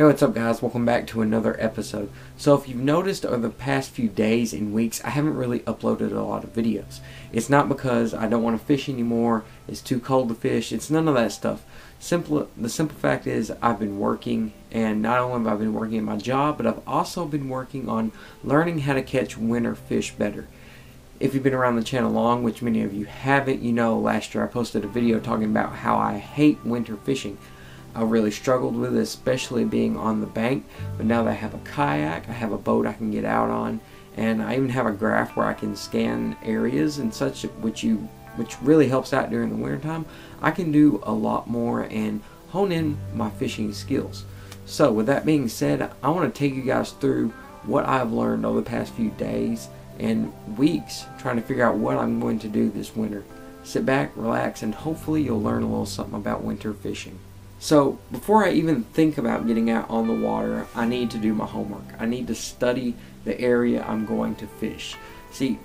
Hey, what's up guys? Welcome back to another episode. So if you've noticed over the past few days and weeks, I haven't really uploaded a lot of videos. It's not because I don't want to fish anymore, it's too cold to fish, it's none of that stuff. The simple fact is I've been working, and not only have I been working at my job, but I've also been working on learning how to catch winter fish better. If you've been around the channel long, which many of you haven't, you know last year I posted a video talking about how I hate winter fishing. I really struggled with it, especially being on the bank, but now that I have a kayak, I have a boat I can get out on, and I even have a graph where I can scan areas and such, which really helps out during the wintertime. I can do a lot more and hone in my fishing skills. So with that being said, I want to take you guys through what I've learned over the past few days and weeks trying to figure out what I'm going to do this winter. Sit back, relax, and hopefully you'll learn a little something about winter fishing. So before I even think about getting out on the water, I need to do my homework. I need to study the area I'm going to fish. See,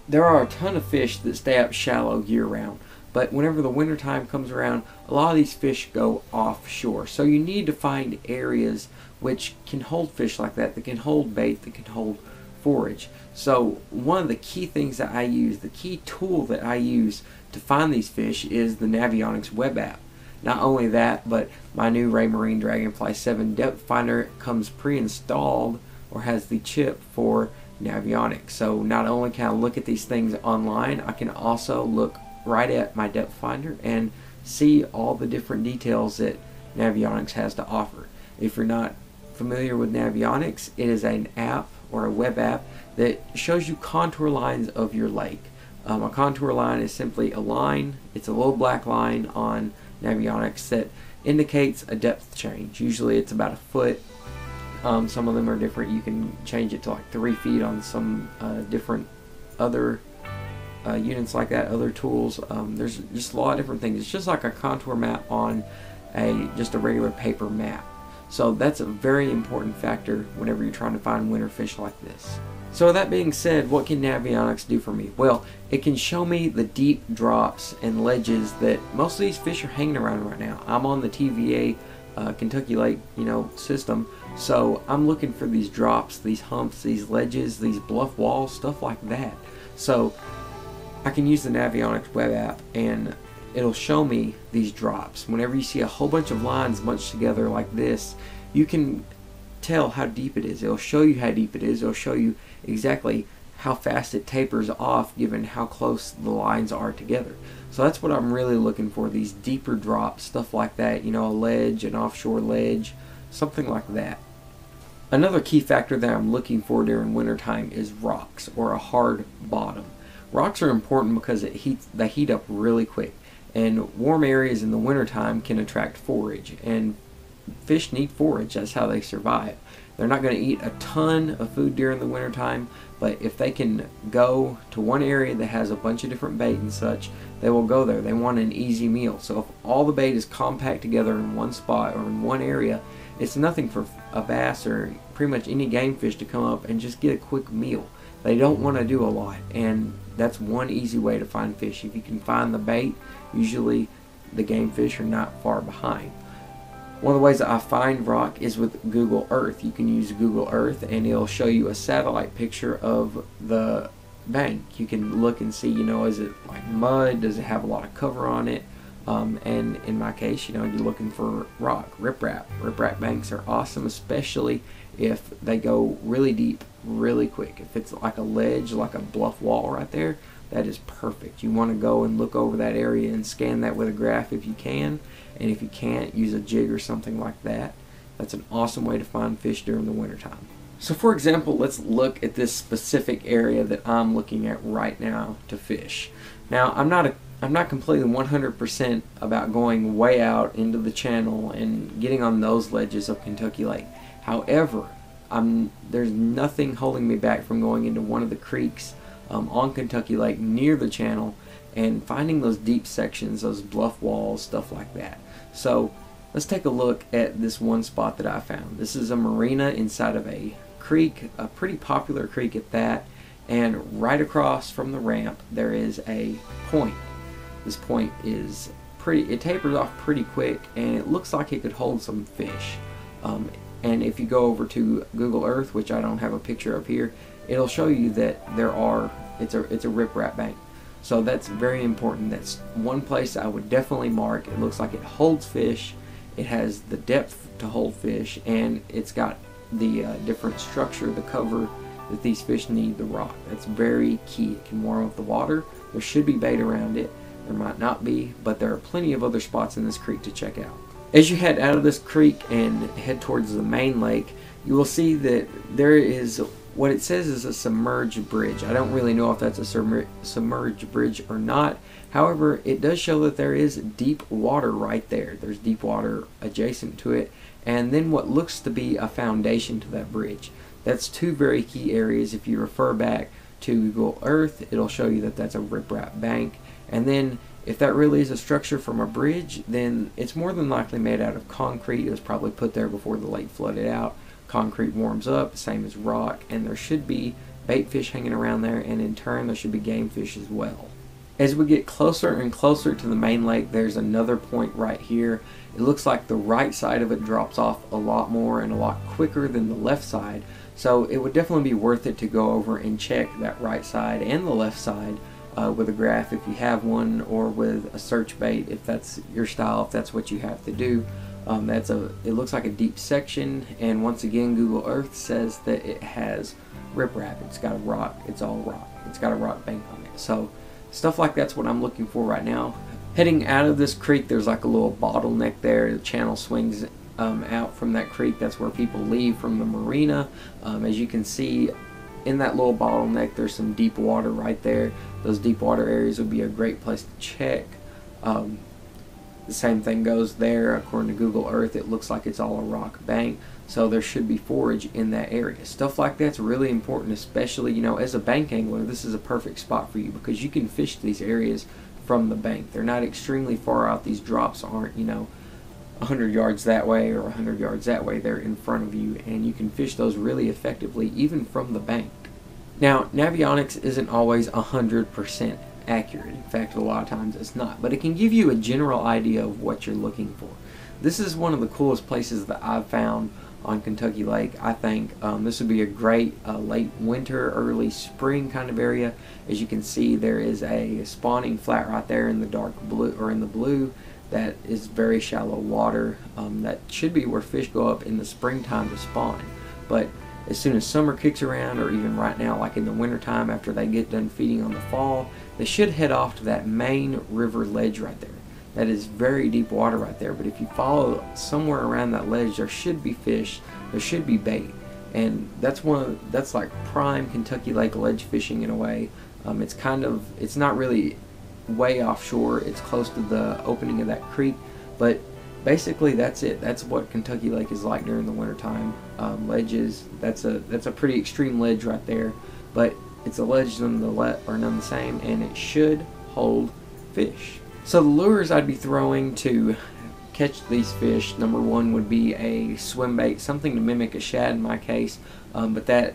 there are a ton of fish that stay up shallow year round, but whenever the winter time comes around, a lot of these fish go offshore. So you need to find areas which can hold fish like that can hold bait, that can hold forage. So one of the key things that I use, the key tool that I use to find these fish is the Navionics web app. Not only that, but my new Raymarine Dragonfly 7 depth finder comes pre-installed or has the chip for Navionics. So not only can I look at these things online, I can also look right at my depth finder and see all the different details that Navionics has to offer. If you're not familiar with Navionics, it is an app or a web app that shows you contour lines of your lake. A contour line is simply a line. It's a little black line on Navionics that indicates a depth change. Usually it's about a foot. Some of them are different. You can change it to like 3 feet on some different other units like that, other tools. There's just a lot of different things. It's just like a contour map on just a regular paper map. So that's a very important factor whenever you're trying to find winter fish like this. So with that being said, what can Navionics do for me? Well, it can show me the deep drops and ledges that most of these fish are hanging around right now. I'm on the TVA Kentucky Lake, system, so I'm looking for these drops, these humps, these ledges, these bluff walls, stuff like that. So I can use the Navionics web app and it'll show me these drops. Whenever you see a whole bunch of lines bunched together like this, you can tell how deep it is. It'll show you how deep it is. It'll show you exactly how fast it tapers off given how close the lines are together. So that's what I'm really looking for, these deeper drops, stuff like that, a ledge, an offshore ledge, something like that. Another key factor that I'm looking for during wintertime is rocks or a hard bottom. Rocks are important because they heat up really quick, and warm areas in the wintertime can attract forage, and fish need forage. That's how they survive. They're not going to eat a ton of food during the wintertime, but if they can go to one area that has a bunch of different bait and such, they will go there. They want an easy meal. So if all the bait is compact together in one spot or in one area, it's nothing for a bass or pretty much any game fish to come up and just get a quick meal. They don't want to do a lot, and that's one easy way to find fish. If you can find the bait, usually the game fish are not far behind. One of the ways that I find rock is with Google Earth. You can use Google Earth and it'll show you a satellite picture of the bank. You can look and see, is it like mud? Does it have a lot of cover on it? And in my case, you're looking for rock, riprap. Riprap banks are awesome, especially if they go really deep, really quick. If it's like a ledge, like a bluff wall right there, that is perfect. You want to go and look over that area and scan that with a graph if you can, and if you can't, use a jig or something like that. That's an awesome way to find fish during the wintertime. So for example, let's look at this specific area that I'm looking at right now to fish. Now I'm not completely 100% about going way out into the channel and getting on those ledges of Kentucky Lake. However, there's nothing holding me back from going into one of the creeks on Kentucky Lake near the channel and finding those deep sections, those bluff walls, stuff like that. So let's take a look at this one spot that I found. This is a marina inside of a creek, a pretty popular creek at that, and right across from the ramp there is a point. This point is it tapers off pretty quick, and it looks like it could hold some fish. And if you go over to Google Earth, which I don't have a picture of here, it'll show you that it's a riprap bank. So that's very important. That's one place I would definitely mark. It looks like it holds fish, it has the depth to hold fish, and it's got the different structure, the cover that these fish need, the rock. That's very key. It can warm up the water. There should be bait around it. There might not be, but there are plenty of other spots in this creek to check out. As you head out of this creek and head towards the main lake, you will see that there is what it says is a submerged bridge. I don't really know if that's a submerged bridge or not. However, it does show that there is deep water right there. There's deep water adjacent to it, and then what looks to be a foundation to that bridge. That's two very key areas. If you refer back to Google Earth, it'll show you that that's a riprap bank. And then if that really is a structure from a bridge, then it's more than likely made out of concrete. It was probably put there before the lake flooded out. Concrete warms up, same as rock, and there should be bait fish hanging around there, and in turn there should be game fish as well. As we get closer and closer to the main lake, there's another point right here. It looks like the right side of it drops off a lot more and a lot quicker than the left side, so it would definitely be worth it to go over and check that right side and the left side with a graph if you have one, or with a search bait if that's your style, if that's what you have to do. It looks like a deep section, and once again Google Earth says that it has riprap. It's got a rock, it's all rock. It's got a rock bank on it. So stuff like that's what I'm looking for right now. Heading out of this creek, there's like a little bottleneck there. The channel swings out from that creek. That's where people leave from the marina. As you can see, in that little bottleneck, there's some deep water right there. Those deep water areas would be a great place to check. The same thing goes there. According to Google Earth, it looks like it's all a rock bank, so there should be forage in that area. Stuff like that's really important, especially, you know, as a bank angler, this is a perfect spot for you because you can fish these areas from the bank. They're not extremely far out. These drops aren't, you know, 100 yards that way or 100 yards that way. They're in front of you, and you can fish those really effectively even from the bank. Now, Navionics isn't always 100% accurate. In fact, a lot of times it's not, but it can give you a general idea of what you're looking for. This is one of the coolest places that I've found on Kentucky Lake. I think this would be a great late winter, early spring kind of area. As you can see, there is a spawning flat right there in the dark blue, or in the blue, that is very shallow water. That should be where fish go up in the springtime to spawn, but as soon as summer kicks around, or even right now like in the wintertime after they get done feeding on the fall, they should head off to that main river ledge right there. That is very deep water right there, but if you follow somewhere around that ledge, there should be fish, there should be bait, and that's like prime Kentucky Lake ledge fishing in a way. It's not really way offshore, it's close to the opening of that creek, but basically that's it. That's what Kentucky Lake is like during the wintertime. Ledges, that's a pretty extreme ledge right there, but it's a ledge none the same, and it should hold fish. So the lures I'd be throwing to catch these fish, number one would be a swim bait, something to mimic a shad in my case, but that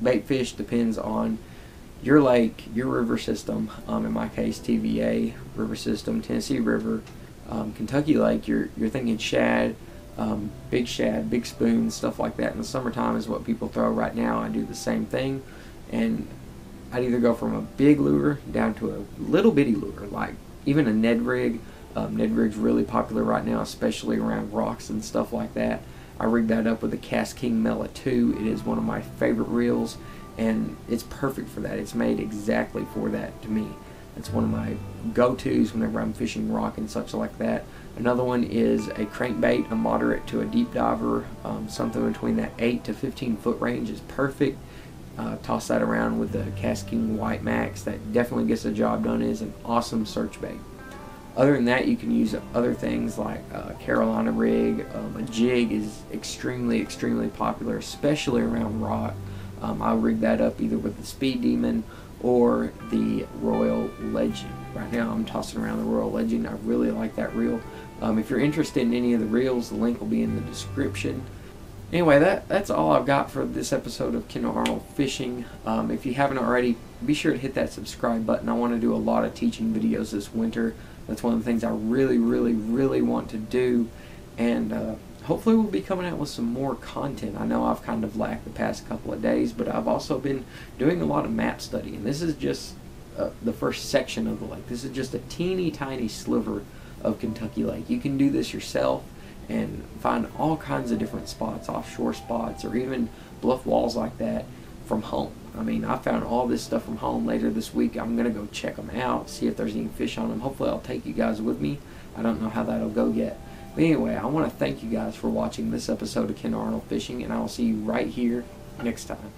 bait fish depends on your lake, your river system. In my case, TVA river system, Tennessee River, Kentucky Lake. You're thinking shad, big spoons, stuff like that. In the summertime is what people throw right now. I do the same thing, and I'd either go from a big lure down to a little bitty lure, like even a Ned rig. Ned rig's really popular right now, especially around rocks and stuff like that. I rigged that up with a Cast King Mela 2. It is one of my favorite reels, and it's perfect for that. It's made exactly for that to me. It's one of my go-tos whenever I'm fishing rock and such like that. Another one is a crankbait, a moderate to a deep diver. Something between that 8 to 15 foot range is perfect. Toss that around with the Cast King White Max. That definitely gets the job done. It is an awesome search bait. Other than that, you can use other things like a Carolina rig. A jig is extremely popular, especially around rock. I'll rig that up either with the Speed Demon or the Royal Legend. Right now I'm tossing around the Royal Legend. I really like that reel. If you're interested in any of the reels, the link will be in the description. Anyway, that's all I've got for this episode of Kendall Arnold Fishing. If you haven't already, be sure to hit that subscribe button. I want to do a lot of teaching videos this winter. That's one of the things I really want to do, and hopefully we'll be coming out with some more content. I know I've kind of lacked the past couple of days, but I've also been doing a lot of map study, and this is just the first section of the lake. This is just a teeny tiny sliver of Kentucky Lake. You can do this yourself and find all kinds of different spots, offshore spots, or even bluff walls like that from home. I mean, I found all this stuff from home. Later this week, I'm going to go check them out, see if there's any fish on them. Hopefully I'll take you guys with me. I don't know how that'll go yet. But anyway, I want to thank you guys for watching this episode of Ken Arnold Fishing, and I will see you right here next time.